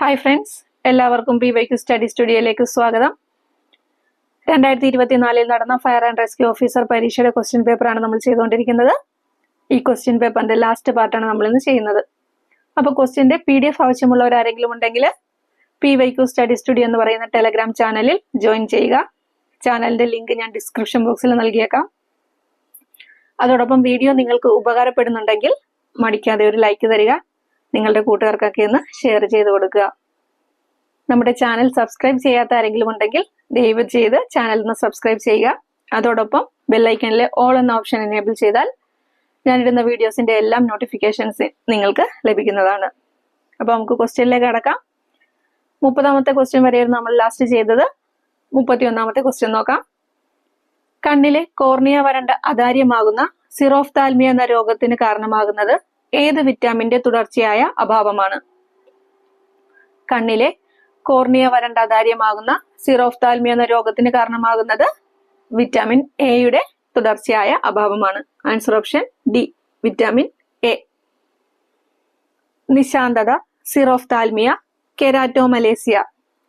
Hi friends, എല്ലാവർക്കും PYQ study സ്റ്റുഡിയോയിലേക്ക് സ്വാഗതം. 2024 നടന്ന ഫയർ ആൻഡ് റെസ്ക്യൂ ഓഫീസർ പരീക്ഷയുടെ ക്വസ്റ്റ്യൻ പേപ്പറാണ് നമ്മൾ ചെയ്തുകൊണ്ടിരിക്കുന്നത്. ഈ ക്വസ്റ്റ്യൻ പേപ്പറിന്റെ ലാസ്റ്റ് പാർട്ടാണ് നമ്മൾ ഇന്ന് ചെയ്യുന്നത്. അപ്പോൾ ക്വസ്റ്റ്യന്റെ PDF ആവശ്യമുള്ളവർ ആരെങ്കിലും ഉണ്ടെങ്കിൽ PYQ സ്റ്റഡി സ്റ്റുഡിയോ എന്ന് പറയുന്ന ടെലഗ്രാം ചാനലിൽ ജോയിൻ ചെയ്യുക. ചാനലിന്റെ ലിങ്ക് ഞാൻ ഡിസ്ക്രിപ്ഷൻ ബോക്സിൽ നൽകിയേക്കാം. അതോടൊപ്പം വീഡിയോ നിങ്ങൾക്ക് ഉപകാരപ്പെടുന്നുണ്ടെങ്കിൽ മടിക്കാതെ ഒരു ലൈക്ക് തരിക. നിങ്ങളുടെ കൂട്ടുകാർക്കൊക്കെ ഒന്ന് ഷെയർ ചെയ്ത് കൊടുക്കുക. നമ്മുടെ ചാനൽ സബ്സ്ക്രൈബ് ചെയ്യാത്ത ആരെങ്കിലും ഉണ്ടെങ്കിൽ ദയവ് ചെയ്ത് ചാനൽ ഒന്ന് സബ്സ്ക്രൈബ് ചെയ്യുക. അതോടൊപ്പം ബെല്ലൈക്കണിലെ ഓൾ എന്ന ഓപ്ഷൻ എനേബിൾ ചെയ്താൽ ഞാനിടുന്ന വീഡിയോസിന്റെ എല്ലാം നോട്ടിഫിക്കേഷൻസ് നിങ്ങൾക്ക് ലഭിക്കുന്നതാണ്. അപ്പോൾ നമുക്ക് ക്വസ്റ്റ്യനിലേക്ക് കടക്കാം. 30ാമത്തെ ക്വസ്റ്റ്യൻ വരെയായിരുന്നു നമ്മൾ ലാസ്റ്റ് ചെയ്തത്. 31ാമത്തെ ക്വസ്റ്റ്യൻ നോക്കാം. കണ്ണിലെ കോർണിയ വരണ്ട അധാര്യമാകുന്ന സിറോഫ്താൽമിയ എന്ന രോഗത്തിന് കാരണമാകുന്നത് ഏത് വിറ്റാമിന്റെ തുടർച്ചയായ അഭാവമാണ്? കണ്ണിലെ കോർണിയ വരണ്ട അധാര്യമാകുന്ന സിറോഫ്താൽമിയ എന്ന രോഗത്തിന് കാരണമാകുന്നത് വിറ്റാമിൻ എയുടെ തുടർച്ചയായ അഭാവമാണ്. Answer option D, vitamin A. നിശാന്തത, സിറോഫ്താൽമിയ, കെരാറ്റോമലേസിയ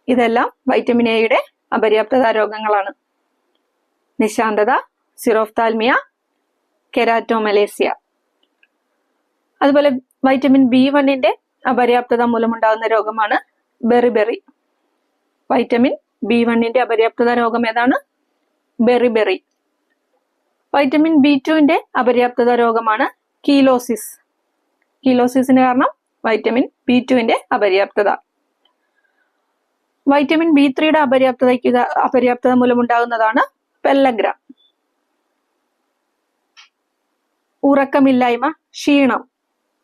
ഇതെല്ലാം വൈറ്റമിൻ എയുടെ അപര്യാപ്തത രോഗങ്ങളാണ്. നിശാന്തത, സിറോഫ്താൽമിയ, കെരാറ്റോമലേസിയ. അതുപോലെ വൈറ്റമിൻ B1 അപര്യാപ്തത മൂലമുണ്ടാകുന്ന രോഗമാണ് ബെറിബെറി. വൈറ്റമിൻ B1 അപര്യാപ്തത രോഗം ഏതാണ്? ബെറിബെറി. വൈറ്റമിൻ B2 അപര്യാപ്തത രോഗമാണ് കീലോസിസ്. കീലോസിസിന് കാരണം വൈറ്റമിൻ B2 അപര്യാപ്തത. വൈറ്റമിൻ B3 അപര്യാപ്തത മൂലമുണ്ടാകുന്നതാണ് പെല്ലഗ്ര. ഉറക്കമില്ലായ്മ, ക്ഷീണം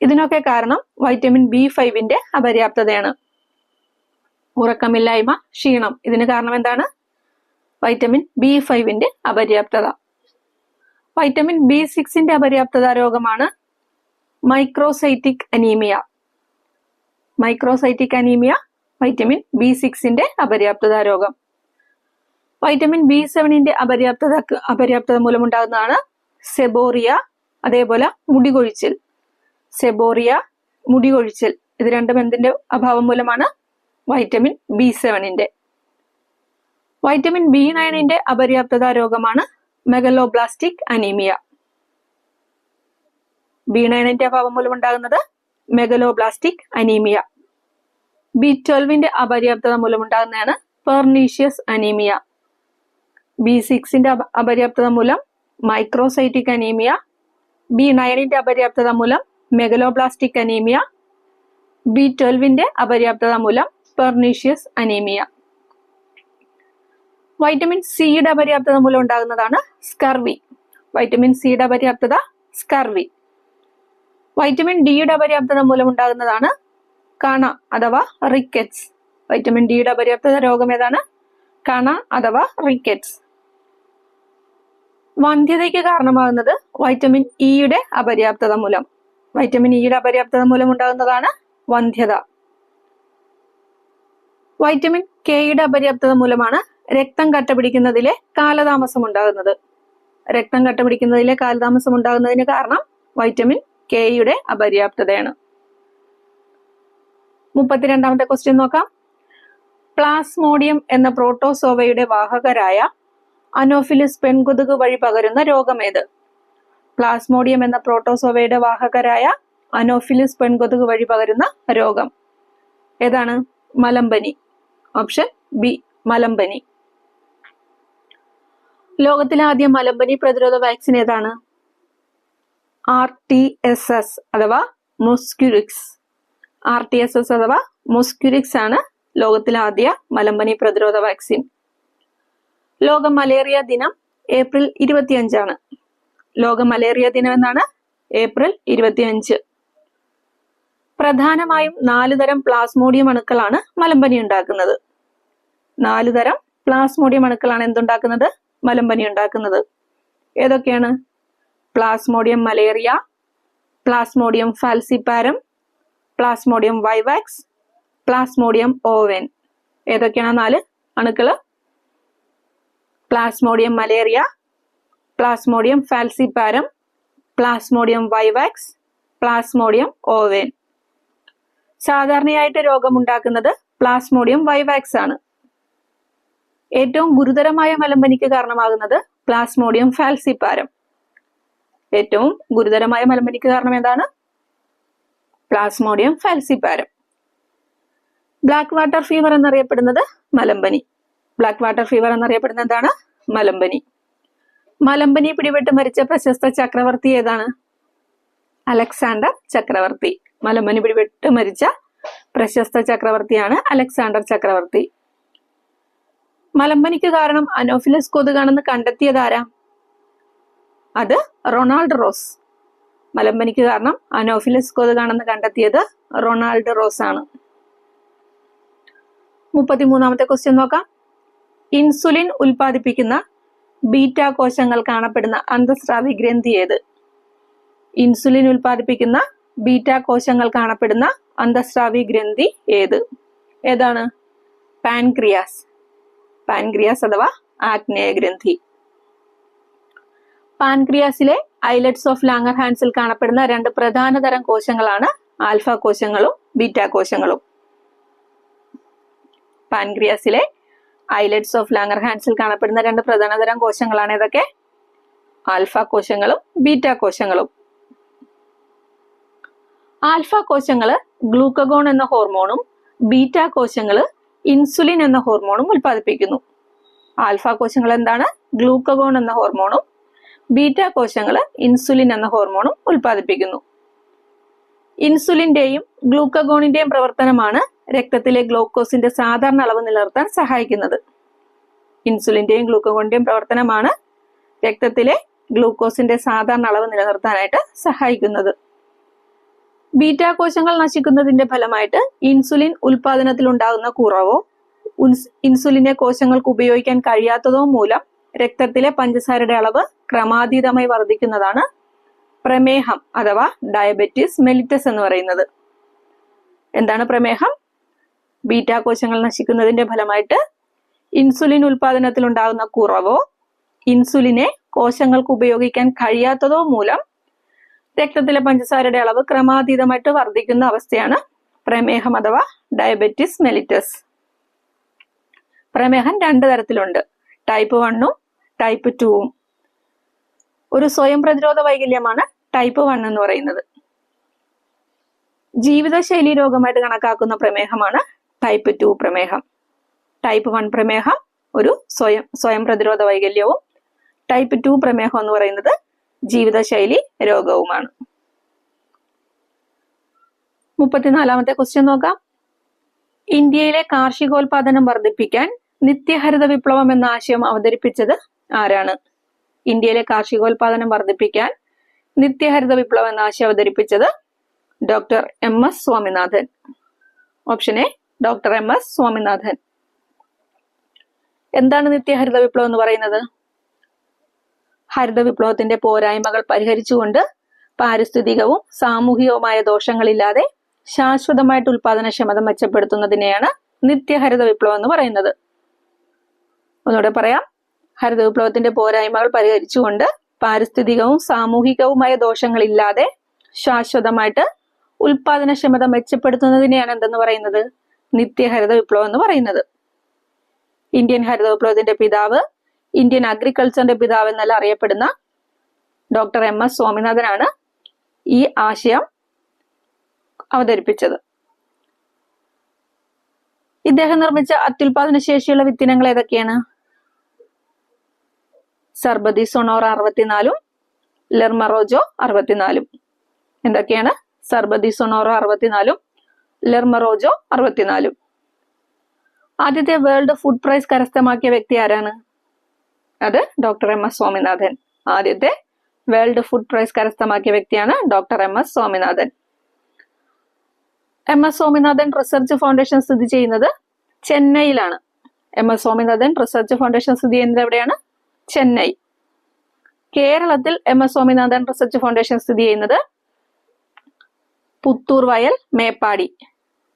ഇതിനൊക്കെ കാരണം വൈറ്റമിൻ B5 അപര്യാപ്തതയാണ്. ഉറക്കമില്ലായ്മ, ക്ഷീണം ഇതിന് കാരണം എന്താണ്? വൈറ്റമിൻ B5 അപര്യാപ്തത. വൈറ്റമിൻ B6 അപര്യാപ്തത രോഗമാണ് microcytic anaemia. Microcytic anaemia vitamin B6 അപര്യാപ്തത രോഗം. വൈറ്റമിൻ B7 അപര്യാപ്തത മൂലമുണ്ടാകുന്നതാണ് സെബോറിയ, അതേപോലെ മുടികൊഴിച്ചിൽ. സെബോറിയ, മുടികൊഴിച്ചിൽ ഇത് രണ്ടും എന്തിന്റെ അഭാവം മൂലമാണ്? Vitamin B7. വൈറ്റമിൻ B9 അപര്യാപ്തത രോഗമാണ് മെഗലോബ്ലാസ്റ്റിക് അനീമിയ. B9 അഭാവം മൂലമുണ്ടാകുന്നത് മെഗലോബ്ലാസ്റ്റിക് അനീമിയ. B12 അപര്യാപ്തത മൂലമുണ്ടാകുന്നതാണ് പെർനീഷ്യസ് അനീമിയ. B6 അപര്യാപ്തത മൂലം മൈക്രോസൈറ്റിക് അനീമിയ. B9 അപര്യാപ്തത മൂലം മെഗലോബ്ലാസ്റ്റിക് അനീമിയ. B12 അപര്യാപ്തത മൂലം പെർനീഷ്യസ് അനീമിയ. വൈറ്റമിൻ സിയുടെ അപര്യാപ്തത മൂലം ഉണ്ടാകുന്നതാണ് സ്കർവി. വൈറ്റമിൻ സിയുടെ അപര്യാപ്തത സ്കർവി. വൈറ്റമിൻ ഡിയുടെ അപര്യാപ്തത മൂലം ഉണ്ടാകുന്നതാണ് കണ അഥവാ റിക്കറ്റ്സ്. വൈറ്റമിൻ ഡിയുടെ അപര്യാപ്തത രോഗം ഏതാണ്? കണ അഥവാ റിക്കറ്റ്സ്. വന്ധ്യതയ്ക്ക് കാരണമാകുന്നത് വൈറ്റമിൻ ഇയുടെ അപര്യാപ്തത മൂലം. വൈറ്റമിൻ ഇയുടെ അപര്യാപ്തത മൂലം ഉണ്ടാകുന്നതാണ് വന്ധ്യത. വൈറ്റമിൻ കെയുടെ അപര്യാപ്തത മൂലമാണ് രക്തം കട്ടപിടിക്കുന്നതിലെ കാലതാമസം ഉണ്ടാകുന്നത്. രക്തം കട്ടപിടിക്കുന്നതിലെ കാലതാമസം ഉണ്ടാകുന്നതിന് കാരണം വൈറ്റമിൻ കെയുടെ അപര്യാപ്തതയാണ്. 32ാമത്തെ ക്വസ്റ്റ്യൻ നോക്കാം. പ്ലാസ്മോഡിയം എന്ന പ്രോട്ടോസോവയുടെ വാഹകരായ അനോഫിലിസ് പെൺകൊതുക് വഴി പകരുന്ന രോഗമേത്? പ്ലാസ്മോഡിയം എന്ന പ്രോട്ടോസോവയുടെ വാഹകരായ അനോഫിലിസ് പെൺകൊതുക് വഴി പകരുന്ന രോഗം ഏതാണ്? മലമ്പനി. ഓപ്ഷൻ ബി, മലമ്പനി. ലോകത്തിലെ ആദ്യ മലമ്പനി പ്രതിരോധ വാക്സിൻ ഏതാണ്? RTS അഥവാ മൊസ്ക്യുറിക്സ്. RTS അഥവാ മൊസ്ക്യുറിക്സ് ആണ് ലോകത്തിലെ ആദ്യ മലമ്പനി പ്രതിരോധ വാക്സിൻ. ലോക മലേറിയ ദിനം ഏപ്രിൽ 25. ലോക മലേറിയ ദിനം എന്നാണ് ഏപ്രിൽ 25. പ്രധാനമായും 4 തരം പ്ലാസ്മോഡിയം അണുക്കളാണ് മലമ്പനി ഉണ്ടാക്കുന്നത്. 4 തരം പ്ലാസ്മോഡിയം അണുക്കളാണ് എന്തുണ്ടാക്കുന്നത്? മലമ്പനി ഉണ്ടാക്കുന്നത്. ഏതൊക്കെയാണ്? Plasmodium malariae, plasmodium falciparum, plasmodium vivax, plasmodium ovale. ഏതൊക്കെയാണ് 4 അണുക്കള്? Plasmodium malariae, plasmodium falciparum, plasmodium vivax, plasmodium ovale. സാധാരണയായിട്ട് രോഗമുണ്ടാക്കുന്നത് പ്ലാസ്മോഡിയം വൈവാക്സ് ആണ്. ഏറ്റവും ഗുരുതരമായ മലമ്പനിക്ക് കാരണമാകുന്നത് പ്ലാസ്മോഡിയം ഫാൽസിപാരം. ഏറ്റവും ഗുരുതരമായ മലമ്പനിക്ക് കാരണം എന്താണ്? പ്ലാസ്മോഡിയം ഫാൽസിപാരം. ബ്ലാക്ക് വാട്ടർ ഫീവർ എന്നറിയപ്പെടുന്നത് മലമ്പനി. ബ്ലാക്ക് വാട്ടർ ഫീവർ എന്നറിയപ്പെടുന്നത് എന്താണ്? മലമ്പനി. മലമ്പനി പിടിപെട്ട് മരിച്ച പ്രശസ്ത ചക്രവർത്തി ഏതാണ്? അലക്സാണ്ടർ ചക്രവർത്തി. മലമ്പനി പിടിപെട്ട് മരിച്ച പ്രശസ്ത ചക്രവർത്തിയാണ് അലക്സാണ്ടർ ചക്രവർത്തി. മലമ്പനിക്ക് കാരണം അനോഫിലസ് കൊതുകാണെന്ന് കണ്ടെത്തിയതാരാ? അത് റൊണാൾഡ് റോസ്. മലമ്പനിക്ക് കാരണം അനോഫിലസ് കൊതുകാണെന്ന് കണ്ടെത്തിയത് റൊണാൾഡ് റോസ് ആണ്. 33ാമത്തെ ക്വസ്റ്റ്യൻ നോക്കാം. ഇൻസുലിൻ ഉൽപ്പാദിപ്പിക്കുന്ന ബീറ്റ കോശങ്ങൾ കാണപ്പെടുന്ന അന്തസ്രാവി ഗ്രന്ഥി ഏത്? ഇൻസുലിൻ ഉൽപ്പാദിപ്പിക്കുന്ന ബീറ്റ കോശങ്ങൾ കാണപ്പെടുന്ന അന്തസ്രാവി ഗ്രന്ഥി ഏതാണ്? പാൻക്രിയാസ്. പാൻക്രിയാസ് അഥവാ ആഗ്നേയ ഗ്രന്ഥി. പാൻക്രിയാസിലെ ഐലറ്റ്സ് ഓഫ് ലാംഗർഹാൻസിൽ കാണപ്പെടുന്ന രണ്ട് പ്രധാന തരം കോശങ്ങളാണ് ആൽഫ കോശങ്ങളും ബീറ്റ കോശങ്ങളും. പാൻക്രിയാസിലെ ഐലറ്റ്സ് ഓഫ് ലാംഗർഹാൻസിൽ കാണപ്പെടുന്ന രണ്ട് പ്രധാന തരം കോശങ്ങളാണ് ഏതൊക്കെ? ആൽഫ കോശങ്ങളും ബീറ്റ കോശങ്ങളും. ആൽഫ കോശങ്ങള് ഗ്ലൂക്കഗോൺ എന്ന ഹോർമോണും ബീറ്റ കോശങ്ങള് ഇൻസുലിൻ എന്ന ഹോർമോണും ഉൽപ്പാദിപ്പിക്കുന്നു. ആൽഫ കോശങ്ങൾ എന്താണ്? ഗ്ലൂക്കഗോൺ എന്ന ഹോർമോണും ബീറ്റ കോശങ്ങള് ഇൻസുലിൻ എന്ന ഹോർമോണും ഉൽപ്പാദിപ്പിക്കുന്നു. ഇൻസുലിന്റെയും ഗ്ലൂക്കഗോണിന്റെയും പ്രവർത്തനമാണ് രക്തത്തിലെ ഗ്ലൂക്കോസിന്റെ സാധാരണ അളവ് നിലനിർത്താൻ സഹായിക്കുന്നത്. ഇൻസുലിന്റെയും ഗ്ലൂക്കഗോണിന്റെയും പ്രവർത്തനമാണ് രക്തത്തിലെ ഗ്ലൂക്കോസിന്റെ സാധാരണ അളവ് നിലനിർത്താനായിട്ട് സഹായിക്കുന്നത്. ബീറ്റ കോശങ്ങൾ നശിക്കുന്നതിന്റെ ഫലമായിട്ട് ഇൻസുലിൻ ഉൽപാദനത്തിൽ ഉണ്ടാകുന്ന കുറവോ ഇൻസുലിനെ കോശങ്ങൾക്ക് ഉപയോഗിക്കാൻ കഴിയാത്തതോ മൂലം രക്തത്തിലെ പഞ്ചസാരയുടെ അളവ് ക്രമാതീതമായി വർദ്ധിക്കുന്നതാണ് പ്രമേഹം അഥവാ ഡയബറ്റിസ് മെലിറ്റസ് എന്ന് പറയുന്നത്. എന്താണ് പ്രമേഹം? ബീറ്റ കോശങ്ങൾ നശിക്കുന്നതിന്റെ ഫലമായിട്ട് ഇൻസുലിൻ ഉൽപാദനത്തിൽ ഉണ്ടാകുന്ന കുറവോ ഇൻസുലിനെ കോശങ്ങൾക്ക് ഉപയോഗിക്കാൻ കഴിയാത്തതോ മൂലം രക്തത്തിലെ പഞ്ചസാരയുടെ അളവ് ക്രമാതീതമായിട്ട് വർദ്ധിക്കുന്ന അവസ്ഥയാണ് പ്രമേഹം അഥവാ ഡയബറ്റിസ് മെലിറ്റസ്. പ്രമേഹം രണ്ട് തരത്തിലുണ്ട്, ടൈപ്പ് 1ഉം ടൈപ്പ് 2ഉം. ഒരു സ്വയം പ്രതിരോധ വൈകല്യമാണ് ടൈപ്പ് 1 എന്ന് പറയുന്നത്. ജീവിതശൈലി രോഗമായിട്ട് കണക്കാക്കുന്ന പ്രമേഹമാണ് ടൈപ്പ് 2 പ്രമേഹം. ടൈപ്പ് 1 പ്രമേഹം ഒരു സ്വയം പ്രതിരോധ വൈകല്യവും ടൈപ്പ് 2 പ്രമേഹം എന്ന് പറയുന്നത് ജീവിതശൈലി രോഗവുമാണ്. 34ാമത്തെ ക്വസ്റ്റ്യൻ നോക്കാം. ഇന്ത്യയിലെ കാർഷികോൽപാദനം വർദ്ധിപ്പിക്കാൻ നിത്യഹരിത വിപ്ലവം എന്ന ആശയം അവതരിപ്പിച്ചത് ആരാണ്? ഇന്ത്യയിലെ കാർഷികോൽപാദനം വർദ്ധിപ്പിക്കാൻ നിത്യഹരിത വിപ്ലവം എന്ന ആശയം അവതരിപ്പിച്ചത് doctor MS Swaminathan. Option A doctor MS Swaminathan. എന്താണ് നിത്യഹരിത വിപ്ലവം എന്ന് പറയുന്നത്? ഹരിത വിപ്ലവത്തിന്റെ പോരായ്മകൾ പരിഹരിച്ചുകൊണ്ട് പാരിസ്ഥിതികവും സാമൂഹികവുമായ ദോഷങ്ങളില്ലാതെ ശാശ്വതമായിട്ട് ഉൽപാദനക്ഷമത മെച്ചപ്പെടുത്തുന്നതിനെയാണ് നിത്യഹരിത വിപ്ലവം എന്ന് പറയുന്നത്. ഒന്നുകൂടെ പറയാം. ഹരിത വിപ്ലവത്തിന്റെ പോരായ്മകൾ പരിഹരിച്ചുകൊണ്ട് പാരിസ്ഥിതികവും സാമൂഹികവുമായ ദോഷങ്ങളില്ലാതെ ശാശ്വതമായിട്ട് ഉൽപാദനക്ഷമത മെച്ചപ്പെടുത്തുന്നതിനെയാണ് എന്തെന്ന് പറയുന്നത്? നിത്യഹരിത വിപ്ലവം എന്ന് പറയുന്നത്. ഇന്ത്യൻ ഹരിത വിപ്ലവത്തിന്റെ പിതാവ്, ഇന്ത്യൻ അഗ്രികൾച്ചറിന്റെ പിതാവ് എന്നെല്ലാം അറിയപ്പെടുന്ന ഡോക്ടർ MS സ്വാമിനാഥനാണ് ഈ ആശയം അവതരിപ്പിച്ചത്. ഇദ്ദേഹം നിർമ്മിച്ച അത്യുൽപാദന ശേഷിയുള്ള വിത്തിനങ്ങൾ ഏതൊക്കെയാണ്? സർബതി സൊണോറ 64ഉം ലെർമറോജോ 64ഉം. എന്തൊക്കെയാണ്? സർബതി സൊണോറ 64ഉം ലെർമറോജോ 64ഉം. ആദ്യത്തെ വേൾഡ് ഫുഡ് പ്രൈസ് കരസ്ഥമാക്കിയ വ്യക്തി ആരാണ്? അത് ഡോക്ടർ MS സ്വാമിനാഥൻ. ആദ്യത്തെ വേൾഡ് ഫുഡ് പ്രൈസ് കരസ്ഥമാക്കിയ വ്യക്തിയാണ് doctor MS Swaminathan. MS Swaminathan research foundation സ്ഥിതി ചെയ്യുന്നത് ചെന്നൈയിലാണ്. MS സ്വാമിനാഥൻ റിസർച്ച് ഫൗണ്ടേഷൻ സ്ഥിതി ചെയ്യുന്നത് എവിടെയാണ്? ചെന്നൈ. കേരളത്തിൽ MS സ്വാമിനാഥൻ റിസർച്ച് ഫൗണ്ടേഷൻ സ്ഥിതി ചെയ്യുന്നത് പുത്തൂർ വയൽ മേപ്പാടി,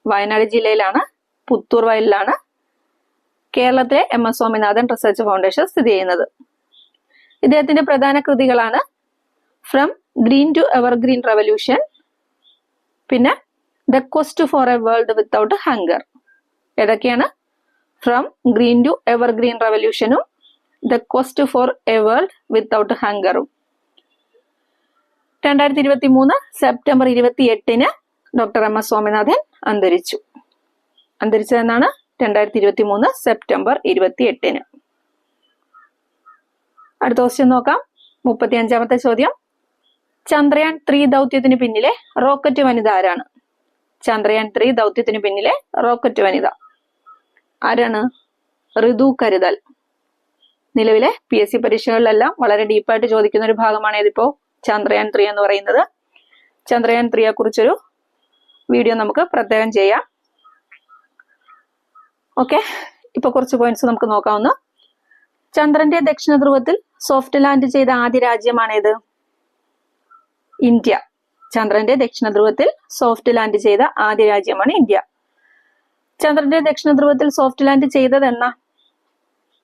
വയനാട് ജില്ലയിലാണ്. പുത്തൂർ വയലിലാണ് കേരളത്തിലെ MS സ്വാമിനാഥൻ റിസർച്ച് ഫൗണ്ടേഷൻ സ്ഥിതി ചെയ്യുന്നത്. ഇദ്ദേഹത്തിന്റെ പ്രധാന കൃതികളാണ് from green to evergreen revolution, പിന്നെ the quest for a world without hunger. ഏതൊക്കെയാണ്? ഫ്രം ഗ്രീൻ ടു എവർഗ്രീൻ റവല്യൂഷനും the quest for a world without ഹങ്കറും. 2023 September 28 doctor M S Swaminathan അന്തരിച്ചു. അന്തരിച്ചതെന്നാണ് 2023 സെപ്റ്റംബർ 28. അടുത്ത ക്വസ്റ്റ്യൻ നോക്കാം. 35ാമത്തെ ചോദ്യം. ചന്ദ്രയാൻ 3 ദൗത്യത്തിന് പിന്നിലെ റോക്കറ്റ് വനിത ആരാണ്? ചന്ദ്രയാൻ 3 ദൗത്യത്തിന് പിന്നിലെ റോക്കറ്റ് വനിത ആരാണ്? ഋതു കരുതൽ. നിലവിലെ PSC പരീക്ഷകളിലെല്ലാം വളരെ ഡീപ്പായിട്ട് ചോദിക്കുന്ന ഒരു ഭാഗമാണ് ഇതിപ്പോ ചന്ദ്രയാൻ 3 എന്ന് പറയുന്നത്. ചന്ദ്രയാൻ 3യെ കുറിച്ചൊരു വീഡിയോ നമുക്ക് പ്രത്യേകം ചെയ്യാം. ഓക്കെ, ഇപ്പൊ കുറച്ച് പോയിന്റ്സ് നമുക്ക് നോക്കാവുന്ന. ചന്ദ്രന്റെ ദക്ഷിണ ധ്രുവത്തിൽ സോഫ്റ്റ് ലാൻഡ് ചെയ്ത ആദ്യ രാജ്യമാണേത്? ഇന്ത്യ. ചന്ദ്രന്റെ ദക്ഷിണ ധ്രുവത്തിൽ സോഫ്റ്റ് ലാൻഡ് ചെയ്ത ആദ്യ രാജ്യമാണ് ഇന്ത്യ. ചന്ദ്രന്റെ ദക്ഷിണ ധ്രുവത്തിൽ സോഫ്റ്റ് ലാൻഡ് ചെയ്തത് എന്നാ?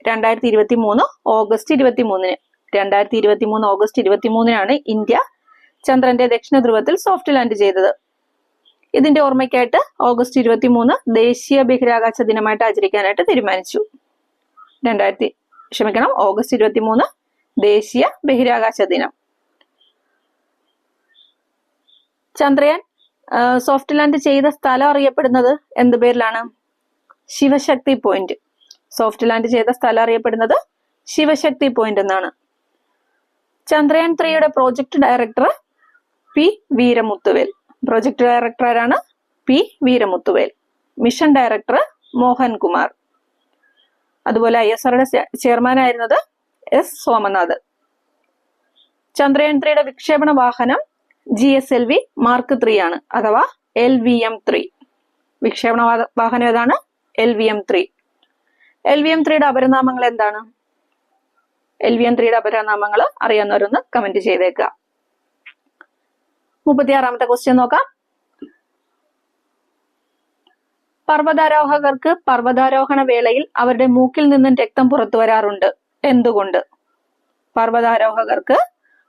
2023 ഓഗസ്റ്റ് 23. 2023 ഓഗസ്റ്റ് 23 ഇന്ത്യ ചന്ദ്രന്റെ ദക്ഷിണ ധ്രുവത്തിൽ സോഫ്റ്റ് ലാൻഡ് ചെയ്തത്. ഇതിന്റെ ഓർമ്മയ്ക്കായിട്ട് ഓഗസ്റ്റ് 23 ദേശീയ ബഹിരാകാശ ദിനമായിട്ട് ആചരിക്കാനായിട്ട് തീരുമാനിച്ചു. ഓഗസ്റ്റ് 23 ദേശീയ ബഹിരാകാശ ദിനം. ചന്ദ്രയാൻ സോഫ്റ്റ് ലാൻഡ് ചെയ്ത സ്ഥലം അറിയപ്പെടുന്നത് എന്ത് പേരിലാണ്? ശിവശക്തി പോയിന്റ്. സോഫ്റ്റ് ലാൻഡ് ചെയ്ത സ്ഥലം അറിയപ്പെടുന്നത് ശിവശക്തി പോയിന്റ് എന്നാണ്. ചന്ദ്രയാൻ 3യുടെ project director P Veeramuthuvel. Project director ആരാണ്? P Veeramuthuvel. Mission director Mohankumar. അതുപോലെ ISROയുടെ ചെയർമാൻ ആയിരുന്നത് S സോമനാഥ്. ചന്ദ്രയാൻ 3യുടെ വിക്ഷേപണ വാഹനം GSLV Mark 3 ആണ്, അഥവാ LVM-3. വിക്ഷേപണ വാഹനം ഏതാണ്? LVM-3. LVM-3യുടെ അപരനാമങ്ങൾ എന്താണ്? LVM-3യുടെ അപരനാമങ്ങൾ അറിയാവുന്നവരൊന്ന് കമന്റ് ചെയ്തേക്കുക. 36ാമത്തെ ക്വസ്റ്റ്യൻ നോക്കാം. പർവ്വതാരോഹകർക്ക് പർവ്വതാരോഹണ വേളയിൽ അവരുടെ മൂക്കിൽ നിന്നും രക്തം പുറത്തു വരാറുണ്ട്. എന്തുകൊണ്ട്? പർവ്വതാരോഹകർക്ക്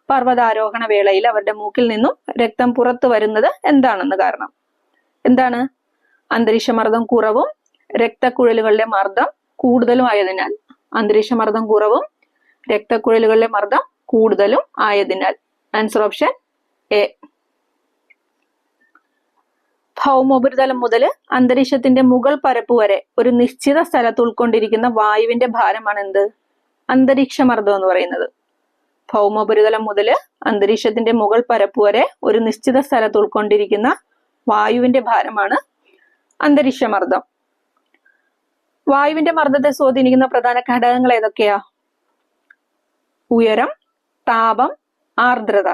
പർവ്വതാരോഹണ വേളയിൽ അവരുടെ മൂക്കിൽ നിന്നും രക്തം പുറത്തു വരുന്നത് എന്താണെന്ന് കാരണം എന്താണ്? അന്തരീക്ഷമർദ്ദം കുറവും രക്തക്കുഴലുകളുടെ മർദ്ദം കൂടുതലും ആയതിനാൽ. അന്തരീക്ഷമർദ്ദം കുറവും രക്തക്കുഴലുകളുടെ മർദ്ദം കൂടുതലും ആയതിനാൽ. Answer option A. ഭൗമോപരിതലം മുതൽ അന്തരീക്ഷത്തിന്റെ മുകൾ പരപ്പ് വരെ ഒരു നിശ്ചിത സ്ഥലത്ത് ഉൾക്കൊണ്ടിരിക്കുന്ന വായുവിന്റെ ഭാരമാണ് എന്ത്? അന്തരീക്ഷമർദ്ദം എന്ന് പറയുന്നത്. ഭൗമോപരിതലം മുതൽ അന്തരീക്ഷത്തിന്റെ മുകൾ പരപ്പ് വരെ ഒരു നിശ്ചിത സ്ഥലത്ത് ഉൾക്കൊണ്ടിരിക്കുന്ന വായുവിന്റെ ഭാരമാണ് അന്തരീക്ഷമർദ്ദം. വായുവിന്റെ മർദ്ദത്തെ സ്വാധീനിക്കുന്ന പ്രധാന ഘടകങ്ങൾ ഏതൊക്കെയാ? ഉയരം, താപം, ആർദ്രത.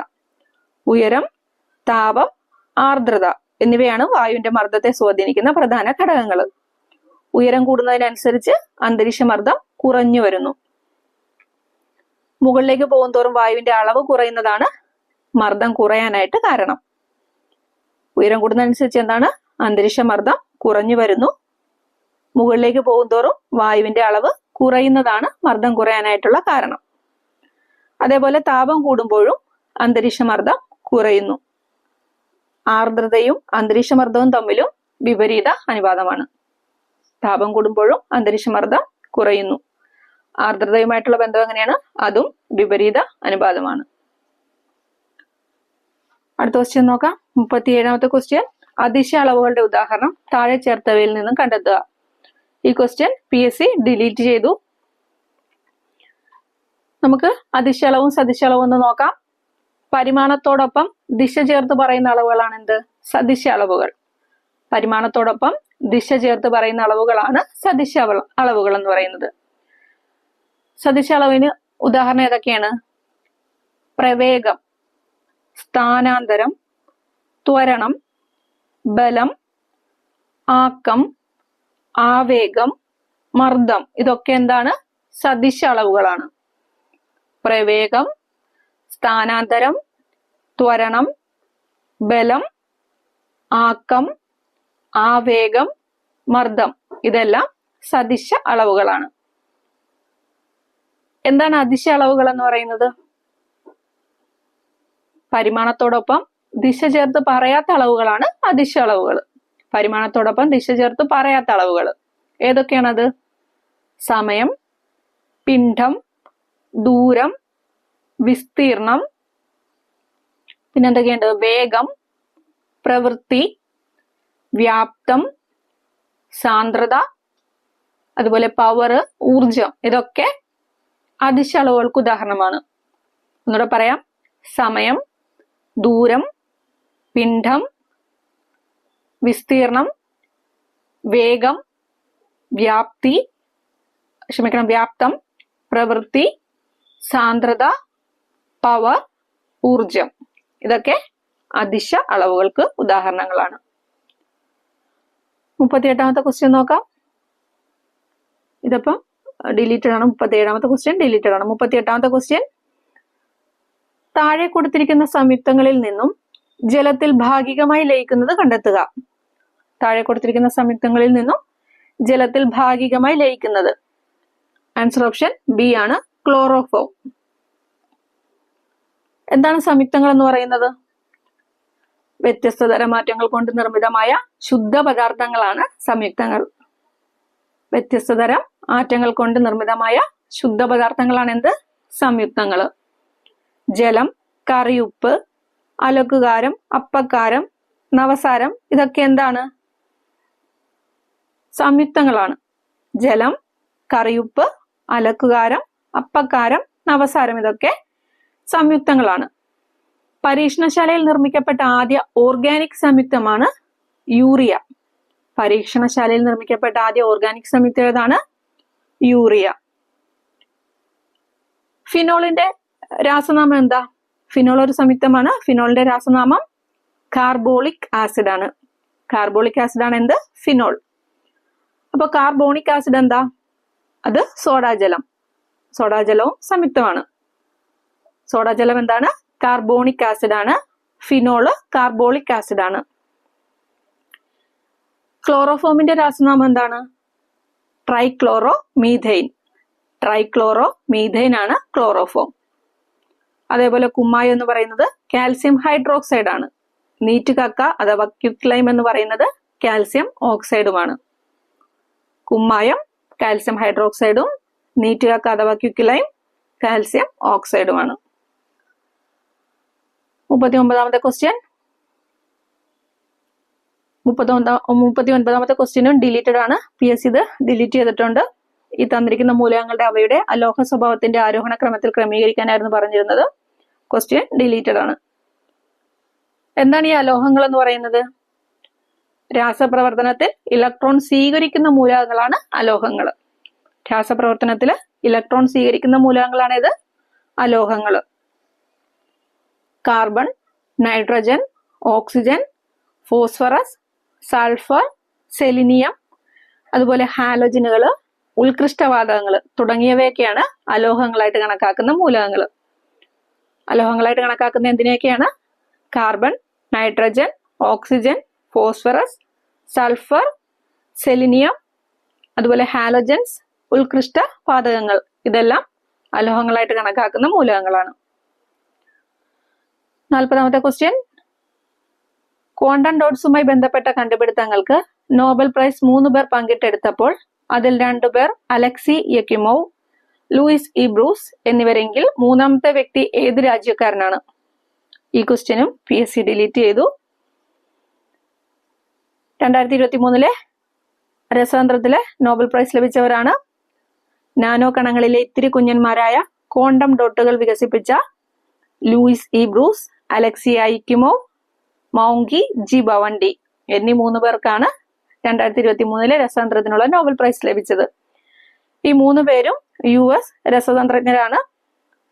ഉയരം, താപം, ആർദ്രത എന്നിവയാണ് വായുവിന്റെ മർദ്ദത്തെ സ്വാധീനിക്കുന്ന പ്രധാന ഘടകങ്ങൾ. ഉയരം കൂടുന്നതിനനുസരിച്ച് അന്തരീക്ഷമർദ്ദം കുറഞ്ഞു വരുന്നു. മുകളിലേക്ക് പോകുന്തോറും വായുവിന്റെ അളവ് കുറയുന്നതാണ് മർദ്ദം കുറയാനായിട്ട് കാരണം. ഉയരം കൂടുന്നതനുസരിച്ച് എന്താണ്? അന്തരീക്ഷമർദ്ദം കുറഞ്ഞു വരുന്നു. മുകളിലേക്ക് പോകുന്തോറും വായുവിന്റെ അളവ് കുറയുന്നതാണ് മർദ്ദം കുറയാനായിട്ടുള്ള കാരണം. അതേപോലെ താപം കൂടുമ്പോഴും അന്തരീക്ഷമർദ്ദം കുറയുന്നു. ആർദ്രതയും അന്തരീക്ഷമർദ്ദവും തമ്മിലും വിപരീത അനുപാതമാണ്. താപം കൂടുമ്പോഴും അന്തരീക്ഷമർദ്ദം കുറയുന്നു. ആർദ്രതയുമായിട്ടുള്ള ബന്ധം എങ്ങനെയാണ്? അതും വിപരീത അനുപാതമാണ്. അടുത്ത ക്വസ്റ്റ്യൻ നോക്കാം. 37ാമത്തെ ക്വസ്റ്റ്യൻ. അതിശ അളവുകളുടെ ഉദാഹരണം താഴെ ചേർത്തവയിൽ നിന്നും കണ്ടെത്തുക. ഈ ക്വസ്റ്റ്യൻ PSC ഡിലീറ്റ് ചെയ്തു. നമുക്ക് അതിശ അളവും സദിശ അളവും ഒന്ന് നോക്കാം. പരിമാണത്തോടൊപ്പം ദിശ ചേർത്ത് പറയുന്ന അളവുകളാണ് എന്ത്? സദിശ അളവുകൾ. പരിമാണത്തോടൊപ്പം ദിശ ചേർത്ത് പറയുന്ന അളവുകളാണ് സദിശ അളവുകൾ എന്ന് പറയുന്നത്. സദിശ അളവിന് ഉദാഹരണം ഏതൊക്കെയാണ്? പ്രവേഗം, സ്ഥാനാന്തരം, ത്വരണം, ബലം, ആക്കം, ആവേഗം, മർദ്ദം. ഇതൊക്കെ എന്താണ്? സദിശ അളവുകളാണ്. പ്രവേഗം, സ്ഥാനാന്തരം, ത്വരണം, ബലം, ആക്കം, ആവേഗം, മർദ്ദം. ഇതെല്ലാം സദിശ അളവുകളാണ്. എന്താണ് അതിശ അളവുകൾ എന്ന് പറയുന്നത്? പരിമാണത്തോടൊപ്പം ദിശ ചേർത്ത് പറയാത്ത അളവുകളാണ് അദിശ അളവുകൾ. പരിമാണത്തോടൊപ്പം ദിശ ചേർത്ത് പറയാത്ത അളവുകൾ ഏതൊക്കെയാണത്? സമയം, പിണ്ഡം, ദൂരം, വിസ്തീർണം, പിന്നെന്തൊക്കെയുണ്ട്? വേഗം, പ്രവൃത്തി, വ്യാപ്തം, സാന്ദ്രത, അതുപോലെ പവർ, ഊർജം. ഇതൊക്കെ അദിശ അളവുകൾക്ക് ഉദാഹരണമാണ്. ഒന്നുകൂടെ പറയാം. സമയം, ദൂരം, പിണ്ഡം, വിസ്തീർണം, വേഗം, വ്യാപ്തം, പ്രവൃത്തി, സാന്ദ്രത, പവർ, ഊർജം. ഇതൊക്കെ അദിശ അളവുകൾക്ക് ഉദാഹരണങ്ങളാണ്. 38ാമത്തെ ക്വസ്റ്റ്യൻ നോക്കാം. ഇതിപ്പം ഡിലീറ്റഡ് ആണ്. 37ാമത്തെ ക്വസ്റ്റ്യൻ ഡിലീറ്റഡ് ആണ്. 38ാമത്തെ ക്വസ്റ്റ്യൻ, താഴെ കൊടുത്തിരിക്കുന്ന സംയുക്തങ്ങളിൽ നിന്നും ജലത്തിൽ ഭാഗികമായി ലയിക്കുന്നത് കണ്ടെത്തുക. താഴെ കൊടുത്തിരിക്കുന്ന സംയുക്തങ്ങളിൽ നിന്നും ജലത്തിൽ ഭാഗികമായി ലയിക്കുന്നത്. ആൻസർ ഓപ്ഷൻ ബി ആണ്, ക്ലോറോഫോം. എന്താണ് സംയുക്തങ്ങൾ എന്ന് പറയുന്നത്? വ്യത്യസ്ത തരം മാറ്റങ്ങൾ കൊണ്ട് നിർമ്മിതമായ ശുദ്ധ പദാർത്ഥങ്ങളാണ് സംയുക്തങ്ങൾ. വ്യത്യസ്ത തരം ആറ്റങ്ങൾ കൊണ്ട് നിർമ്മിതമായ ശുദ്ധ പദാർത്ഥങ്ങളാണ് എന്ത്? സംയുക്തങ്ങൾ. ജലം, കറിയുപ്പ്, അലക്കുകാരം, അപ്പക്കാരം, നവസാരം ഇതൊക്കെ എന്താണ്? സംയുക്തങ്ങളാണ്. ജലം, കറിയുപ്പ്, അലക്കുകാരം, അപ്പക്കാരം, നവസാരം ഇതൊക്കെ സംയുക്തങ്ങളാണ്. പരീക്ഷണശാലയിൽ നിർമ്മിക്കപ്പെട്ട ആദ്യ ഓർഗാനിക് സംയുക്തമാണ് യൂറിയ. പരീക്ഷണശാലയിൽ നിർമ്മിക്കപ്പെട്ട ആദ്യ ഓർഗാനിക് സംയുക്തം ഏതാണ്? യൂറിയ. ഫിനോളിന്റെ രാസനാമം എന്താ? ഫിനോൾ ഒരു സംയുക്തമാണ്. ഫിനോളിന്റെ രാസനാമം കാർബോളിക് ആസിഡ് ആണ്. കാർബോളിക് ആസിഡ് ആണ് എന്ത്? ഫിനോൾ. അപ്പൊ കാർബോണിക് ആസിഡ് എന്താ? അത് സോഡാജലം. സോഡാജലവും സംയുക്തമാണ്. സോഡാജലം എന്താണ്? കാർബോണിക് ആസിഡ് ആണ്. ഫിനോള് കാർബോളിക് ആസിഡ് ആണ്. ക്ലോറോഫോമിന്റെ രാസനാമം എന്താണ്? Trichloro methane. ട്രൈക്ലോറോ മീഥൈൻ ആണ് ക്ലോറോഫോം. അതേപോലെ കുമ്മായം എന്ന് പറയുന്നത് കാൽസ്യം ഹൈഡ്രോക്സൈഡ് ആണ്. നീറ്റ് കക്ക അഥവാ ക്വിക്ലൈം എന്ന് പറയുന്നത് കാൽസ്യം ഓക്സൈഡുമാണ്. കുമ്മായം കാൽസ്യം ഹൈഡ്രോക്സൈഡും നീറ്റ് കക്ക അഥവാ ക്വിക്ലൈം കാൽസ്യം ഓക്സൈഡുമാണ്. 39ാമത്തെ ക്വസ്റ്റ്യൻ. 39ാമത്തെ ക്വസ്റ്റ്യനും ഡിലീറ്റഡ് ആണ്. PSC ഇത് ഡിലീറ്റ് ചെയ്തിട്ടുണ്ട്. ഈ തന്നിരിക്കുന്ന മൂലകങ്ങളുടെ അവയുടെ അലോഹ സ്വഭാവത്തിന്റെ ആരോഹണ ക്രമത്തിൽ ക്രമീകരിക്കാനായിരുന്നു പറഞ്ഞിരുന്നത്. ക്വസ്റ്റ്യൻ ഡിലീറ്റഡ് ആണ്. എന്താണ് ഈ അലോഹങ്ങൾ എന്ന് പറയുന്നത്? രാസപ്രവർത്തനത്തിൽ ഇലക്ട്രോൺ സ്വീകരിക്കുന്ന മൂലകങ്ങളാണ് അലോഹങ്ങൾ. രാസപ്രവർത്തനത്തിൽ ഇലക്ട്രോൺ സ്വീകരിക്കുന്ന മൂലകങ്ങളാണ് ഇത് അലോഹങ്ങൾ. Carbon, nitrogen, oxygen, phosphorus, sulphur, selenium, അതുപോലെ ഹാലോജനുകൾ, ഉത്കൃഷ്ടവാതകങ്ങൾ തുടങ്ങിയവയൊക്കെയാണ് അലോഹങ്ങളായിട്ട് കണക്കാക്കുന്ന മൂലകങ്ങൾ. അലോഹങ്ങളായിട്ട് കണക്കാക്കുന്ന എന്തിനെയൊക്കെയാണ്? Carbon, nitrogen, oxygen, phosphorus, sulphur, selenium, അതുപോലെ ഹാലോജൻസ്, ഉത്കൃഷ്ട വാതകങ്ങൾ. ഇതെല്ലാം അലോഹങ്ങളായിട്ട് കണക്കാക്കുന്ന മൂലകങ്ങളാണ്. 40ാമത്തെ ക്വസ്റ്റ്യൻ. ക്വാണ്ടം ഡോട്ട്സുമായി ബന്ധപ്പെട്ട കണ്ടുപിടുത്തങ്ങൾക്ക് നോബൽ പ്രൈസ് 3 പേർ പങ്കിട്ടെടുത്തപ്പോൾ അതിൽ 2 പേർ അലക്സി യക്കിമോവ്, ലൂയിസ് ഇ ബ്രൂസ് എന്നിവരെങ്കിൽ മൂന്നാമത്തെ വ്യക്തി ഏത് രാജ്യക്കാരനാണ്? ഈ ക്വസ്റ്റ്യനും PSC ഡിലീറ്റ് ചെയ്തു. 2023 രസതന്ത്രത്തിലെ നോബൽ പ്രൈസ് ലഭിച്ചവരാണ് നാനോ കണങ്ങളിലെ ഇത്തിരി കുഞ്ഞന്മാരായ ക്വാണ്ടം ഡോട്ടുകൾ വികസിപ്പിച്ച Louis E Brus, Alexei Ekimov, Moungi G Bawendi എന്നീ 3 പേർക്കാണ് 2023 രസതന്ത്രത്തിനുള്ള നോബൽ പ്രൈസ് ലഭിച്ചത്. ഈ 3 പേരും US രസതന്ത്രജ്ഞരാണ്.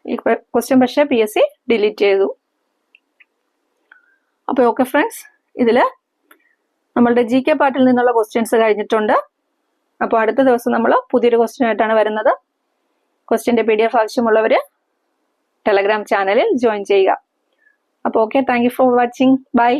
ഈ ക്വസ്റ്റ്യൻ പക്ഷേ PSC ഡിലീറ്റ് ചെയ്തു. അപ്പൊ ഓക്കെ ഫ്രണ്ട്സ്, ഇതില് നമ്മളുടെ GK പാർട്ടിൽ നിന്നുള്ള ക്വസ്റ്റ്യൻസ് കഴിഞ്ഞിട്ടുണ്ട്. അപ്പോൾ അടുത്ത ദിവസം നമ്മൾ പുതിയൊരു ക്വസ്റ്റ്യൻ ആയിട്ടാണ് വരുന്നത്. ക്വസ്റ്റ്യന്റെ PDF ആവശ്യമുള്ളവര് ടെലഗ്രാം ചാനലിൽ ജോയിൻ ചെയ്യുക. അപ്പോൾ okay, thank you for watching. By.